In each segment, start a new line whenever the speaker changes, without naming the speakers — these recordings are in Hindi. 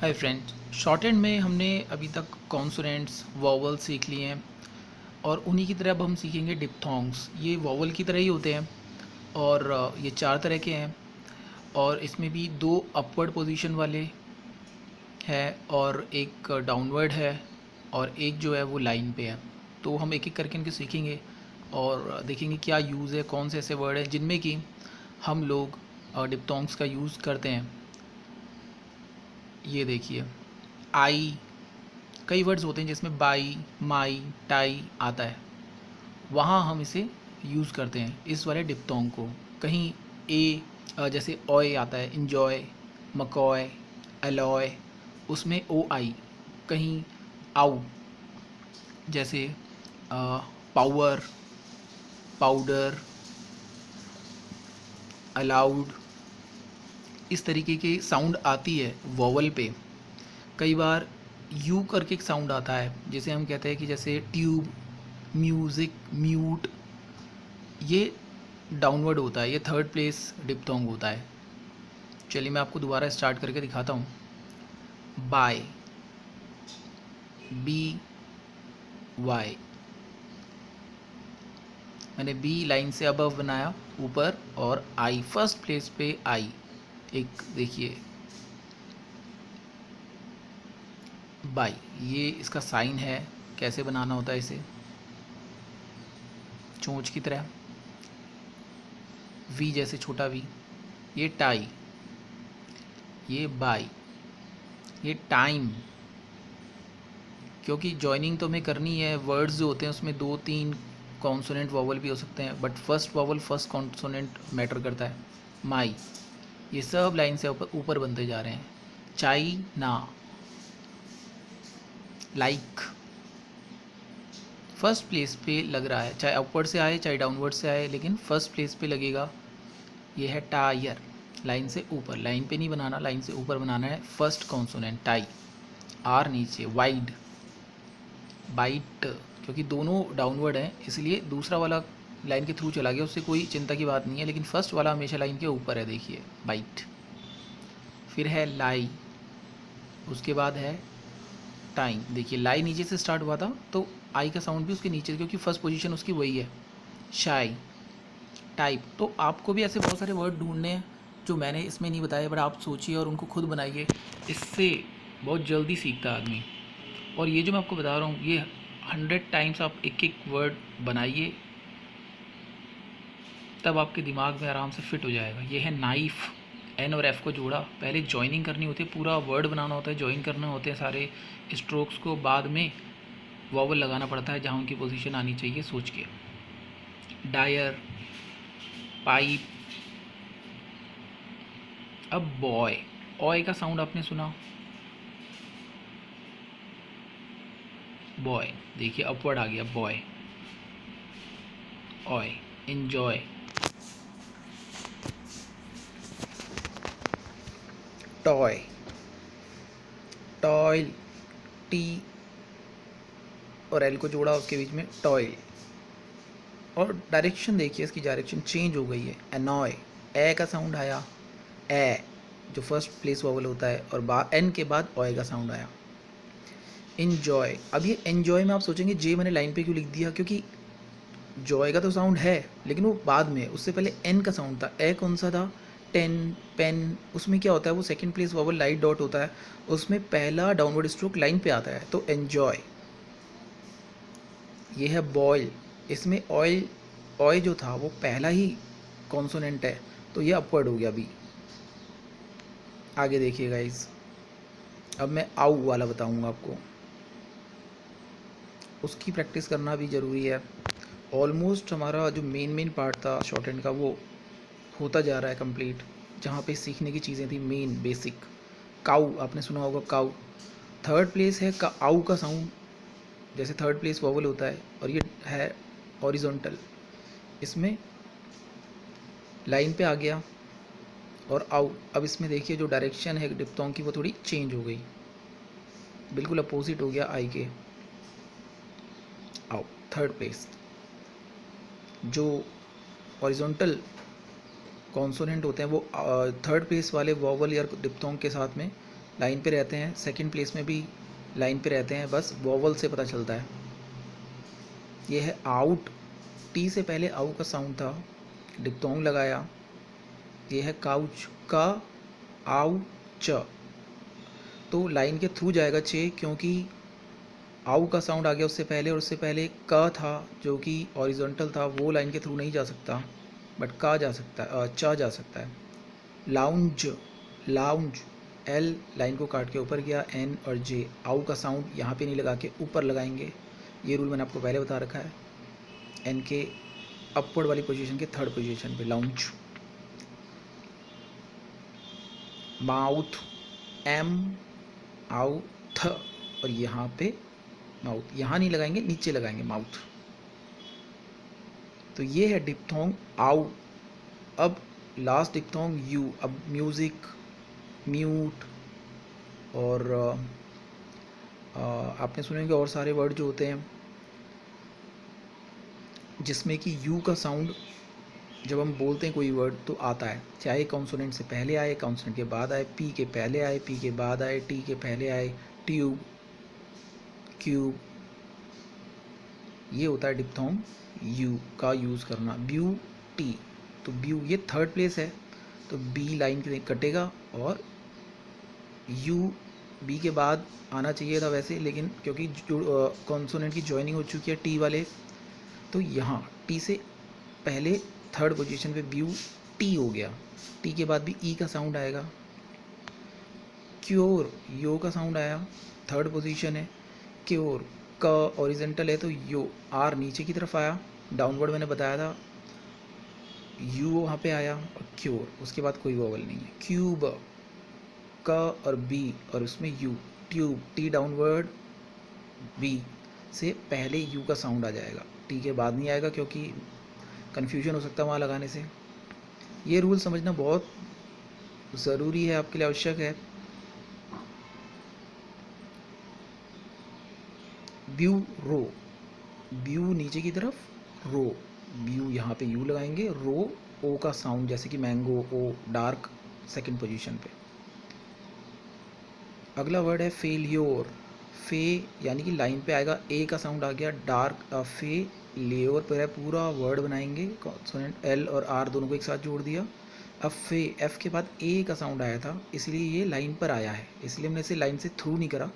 हाय फ्रेंड्स, शॉर्ट हैंड में हमने अभी तक कॉन्सोनेंट्स वॉवल सीख लिए हैं और उन्हीं की तरह अब हम सीखेंगे डिप्थोंग्स। ये वॉवल की तरह ही होते हैं और ये चार तरह के हैं और इसमें भी दो अपवर्ड पोजीशन वाले है और एक डाउनवर्ड है और एक जो है वो लाइन पे है। तो हम एक एक करके इनके सीखेंगे और देखेंगे क्या यूज़ है, कौन से ऐसे वर्ड हैं जिनमें कि हम लोग डिप्थोंग्स का यूज़ करते हैं। ये देखिए, आई, कई वर्ड्स होते हैं जिसमें बाई, माई, टाई आता है, वहाँ हम इसे यूज़ करते हैं इस वाले डिप्थोंग को। कहीं ए जैसे ऑय आता है, इंजॉय, मकॉय, अलॉय, उसमें ओ आई। कहीं आउ जैसे पावर, पाउडर, अलाउड, इस तरीके की साउंड आती है वॉवल पे। कई बार यू करके एक साउंड आता है जिसे हम कहते हैं कि जैसे ट्यूब, म्यूज़िक, म्यूट, ये डाउनवर्ड होता है, ये थर्ड प्लेस डिप्थोंग होता है। चलिए मैं आपको दोबारा स्टार्ट करके दिखाता हूँ। बाय, बी वाई, मैंने बी लाइन से अबव बनाया ऊपर और आई फर्स्ट प्लेस पे आई। एक देखिए बाई, ये इसका साइन है, कैसे बनाना होता है इसे, चोंच की तरह, वी जैसे छोटा वी। ये टाई, ये बाई, ये टाइम, क्योंकि जॉइनिंग तो हमें करनी है। वर्ड्स जो होते हैं उसमें दो तीन कॉन्सोनेंट वॉवल भी हो सकते हैं, but first vowel first consonant matter करता है। माई, ये सब लाइन से ऊपर ऊपर बनते जा रहे हैं। चाइना, लाइक, फर्स्ट प्लेस पे लग रहा है, चाहे अपवर्ड से आए चाहे डाउनवर्ड से आए, लेकिन फर्स्ट प्लेस पे लगेगा। ये है टायर, लाइन से ऊपर, लाइन पे नहीं बनाना, लाइन से ऊपर बनाना है फर्स्ट कॉन्सोनेंट टाई। आर नीचे, वाइड, बाइट, क्योंकि दोनों डाउनवर्ड हैं इसलिए दूसरा वाला लाइन के थ्रू चला गया, उससे कोई चिंता की बात नहीं है, लेकिन फर्स्ट वाला हमेशा लाइन के ऊपर है। देखिए बाइट। फिर है लाई, उसके बाद है टाइम। देखिए लाई नीचे से स्टार्ट हुआ था तो आई का साउंड भी उसके नीचे, क्योंकि फर्स्ट पोजीशन उसकी वही है। शाई, टाइप। तो आपको भी ऐसे बहुत सारे वर्ड ढूंढने हैं जो मैंने इसमें नहीं बताए, बट आप सोचिए और उनको खुद बनाइए, इससे बहुत जल्दी सीखता है आदमी। और ये जो मैं आपको बता रहा हूँ, ये 100 टाइम्स आप एक एक वर्ड बनाइए, तब आपके दिमाग में आराम से फिट हो जाएगा। ये है नाइफ, एन और एफ को जोड़ा, पहले जॉइनिंग करनी होती है, पूरा वर्ड बनाना होता है, जॉइन करना होते हैं सारे स्ट्रोक्स को, बाद में वॉवल लगाना पड़ता है जहाँ उनकी पोजीशन आनी चाहिए सोच के। Dire, pipe. अब बॉय, ऑय का साउंड आपने सुना, बॉय, देखिए अपवर्ड आ गया boy, oy. Enjoy, toy, toil, T और एल को जोड़ा उसके बीच में, टॉयल। और डायरेक्शन देखिए, इसकी डायरेक्शन चेंज हो गई है। एनॉय, ए का साउंड आया, ए जो फर्स्ट प्लेस वॉवल होता है, और एन के बाद ऑय का साउंड आया। इनजॉय, अब ये एन्जॉय में आप सोचेंगे जे मैंने लाइन पे क्यों लिख दिया, क्योंकि जॉय का तो साउंड है लेकिन वो बाद में, उससे पहले एन का साउंड था। ए कौन सा था, टेन, पेन, उसमें क्या होता है, वो second place vowel light dot होता है, उसमें पहला डाउनवर्ड स्ट्रोक लाइन पे आता है, तो एन्जॉय। ये है बॉयल, इसमें ऑयल, ऑय जो था वो पहला ही कॉन्सोनेंट है, तो ये अपवर्ड हो गया। अभी आगे देखिए गाइस, अब मैं आउ वाला बताऊंगा आपको, उसकी प्रैक्टिस करना भी ज़रूरी है। ऑलमोस्ट हमारा जो मेन पार्ट था शॉर्ट हैंड का वो होता जा रहा है कंप्लीट, जहाँ पे सीखने की चीज़ें थी मेन बेसिक। काऊ, आपने सुना होगा काऊ, थर्ड प्लेस है का आऊ का साउंड, जैसे थर्ड प्लेस वॉवल होता है, और ये है हॉरिजॉन्टल, इसमें लाइन पे आ गया और आउ। अब इसमें देखिए जो डायरेक्शन है डिप्थोंग की वो थोड़ी चेंज हो गई, बिल्कुल अपोजिट हो गया आई के। आउ, थर्ड प्लेस, जो हॉरिजॉन्टल कॉन्सोनेंट होते हैं वो थर्ड प्लेस वाले वॉवल या डिप्थोंग के साथ में लाइन पे रहते हैं, सेकंड प्लेस में भी लाइन पे रहते हैं, बस वोवल से पता चलता है। ये है आउट, टी से पहले आउ का साउंड था, डिप्थोंग लगाया। ये है काउच, का आउ च, तो लाइन के थ्रू जाएगा चे, क्योंकि आउ का साउंड आ गया उससे पहले, और उससे पहले क था जो कि हॉरिजॉन्टल था, वो लाइन के थ्रू नहीं जा सकता, बट का जा सकता है, च जा सकता है। लाउंज, लाउंज, एल लाइन को काट के ऊपर गया, एन और जे, आउ का साउंड यहाँ पे नहीं लगा के ऊपर लगाएंगे, ये रूल मैंने आपको पहले बता रखा है। एन के अपवर्ड वाली पोजीशन के थर्ड पोजीशन पे लाउंज। माउथ, एम आउ थ, और यहाँ पे माउथ, यहाँ नहीं लगाएंगे, नीचे लगाएंगे माउथ। तो ये है डिप्थोंग आउ। अब लास्ट डिप्थोंग यू। अब म्यूज़िक, म्यूट, और आपने सुने होंगे और सारे वर्ड जो होते हैं जिसमें कि यू का साउंड जब हम बोलते हैं कोई वर्ड तो आता है, चाहे कॉन्सोनेंट से पहले आए, कॉन्सोनेंट के बाद आए, पी के पहले आए, पी के बाद आए, टी के पहले आए, ट्यूब, क्यूब, ये होता है डिप्थोंग यू का यूज़ करना। ब्यू टी, तो ब्यू ये थर्ड प्लेस है, तो बी लाइन के कटेगा, और यू बी के बाद आना चाहिए था वैसे, लेकिन क्योंकि कॉन्सोनेंट की जॉइनिंग हो चुकी है टी वाले, तो यहाँ टी से पहले थर्ड पोजीशन पे ब्यू टी हो गया। टी के बाद भी ई का साउंड आएगा। क्योर, यो का साउंड आया, थर्ड पोजीशन है। क्योर, क ओरिजेंटल है तो यो, आर नीचे की तरफ आया, डाउनवर्ड मैंने बताया था, यू वहाँ पे आया, और क्योर, उसके बाद कोई वोवल नहीं है। क्यूब, क और बी, और उसमें U, tube, T downward, B से पहले यू का साउंड आ जाएगा, टी के बाद नहीं आएगा, क्योंकि कन्फ्यूजन हो सकता है वहाँ लगाने से। ये रूल समझना बहुत ज़रूरी है, आपके लिए आवश्यक है। ब्यू रो, ब्यू नीचे की तरफ, रो, ब्यू यहाँ पे यू लगाएंगे, रो ओ का साउंड, जैसे कि मैंगो, ओ, डार्क सेकंड पोजीशन पे। अगला वर्ड है फेल्योर। फे यानी कि लाइन पे आएगा, ए का साउंड आ गया, डार्क, फे लेयर पर है, पूरा वर्ड बनाएंगे, कॉन्सोनेंट एल और आर दोनों को एक साथ जोड़ दिया। अब फे, एफ के बाद ए का साउंड आया था, इसलिए ये लाइन पर आया है, इसलिए हमने इसे लाइन से थ्रू नहीं करा।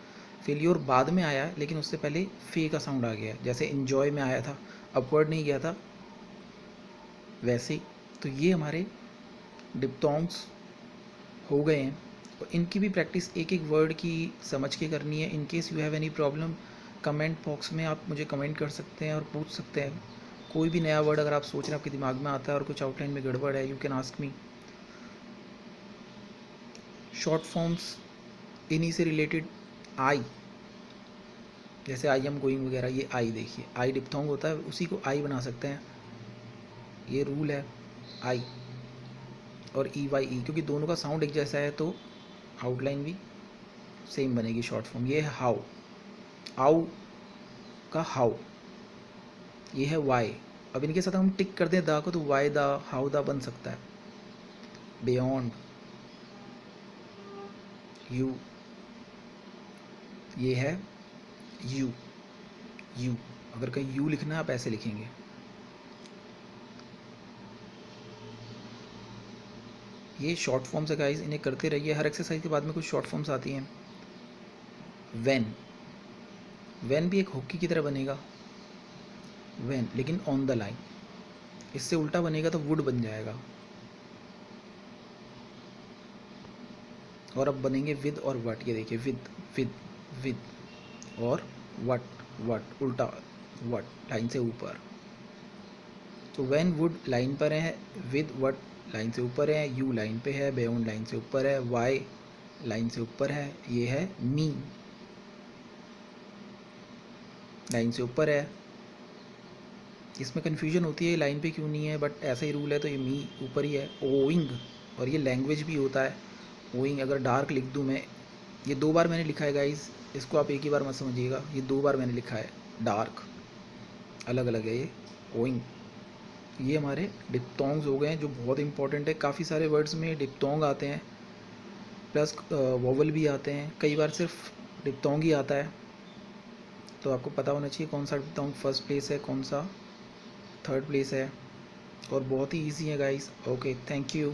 फेल्योर बाद में आया है, लेकिन उससे पहले फे का साउंड आ गया, जैसे इन्जॉय में आया था, अपवर्ड नहीं गया था वैसे ही। तो ये हमारे डिप्थोंग्स हो गए हैं, और इनकी भी प्रैक्टिस एक एक वर्ड की समझ के करनी है। In case you have any problem, comment box में आप मुझे कमेंट कर सकते हैं और पूछ सकते हैं। कोई भी नया वर्ड अगर आप सोच रहे हैं, आपके दिमाग में आता है और कुछ आउटलाइन में गड़बड़ है, you can ask me. Short forms इन्हीं से रिलेटेड, आई, जैसे आई एम गोइंग वगैरह, ये आई देखिए, आई डिप्थोंग होता है, उसी को आई बना सकते हैं, ये रूल है। आई और ई वाई ई, क्योंकि दोनों का साउंड एक जैसा है तो आउटलाइन भी सेम बनेगी शॉर्ट फॉर्म। ये है हाउ, आउ का हाउ, ये है वाई। अब इनके साथ हम टिक कर दें दा को, तो वाई दा, हाउ दा बन सकता है। बियॉन्ड, यू, ये है यू, यू, अगर कहीं यू लिखना है आप ऐसे लिखेंगे। ये शॉर्ट फॉर्म्स है गाइस, इन्हें करते रहिए, हर एक्सरसाइज के बाद में कुछ शॉर्ट फॉर्म्स आती हैं। व्हेन, व्हेन भी एक हॉकी की तरह बनेगा, व्हेन, लेकिन ऑन द लाइन, इससे उल्टा बनेगा तो वुड बन जाएगा। और अब बनेंगे विद और वट, ये देखिए, विद, विद, विद, और वट, वट, उल्टा वट, लाइन से ऊपर। तो व्हेन वुड लाइन पर है, विद वट लाइन से ऊपर है, यू लाइन पे है, बियॉन्ड लाइन से ऊपर है, वाई लाइन से ऊपर है, ये है मी लाइन से ऊपर है। इसमें कन्फ्यूजन होती है लाइन पे क्यों नहीं है, बट ऐसा ही रूल है, तो ये मी ऊपर ही है। ओइंग, और ये लैंग्वेज भी होता है ओइंग, अगर डार्क लिख दूँ मैं, ये 2 बार मैंने लिखा है गाइस, इसको आप एक ही बार मत समझिएगा, ये 2 बार मैंने लिखा है, डार्क अलग अलग है ये ओइंग। ये हमारे डिप्थोंग्स हो गए हैं जो बहुत इंपॉर्टेंट है, काफ़ी सारे वर्ड्स में डिप्थोंग आते हैं, प्लस वोवल भी आते हैं, कई बार सिर्फ डिप्थोंग ही आता है, तो आपको पता होना चाहिए कौन सा डिप्थोंग फर्स्ट प्लेस है, कौन सा थर्ड प्लेस है, और बहुत ही ईजी है गाइस। Okay, thank you.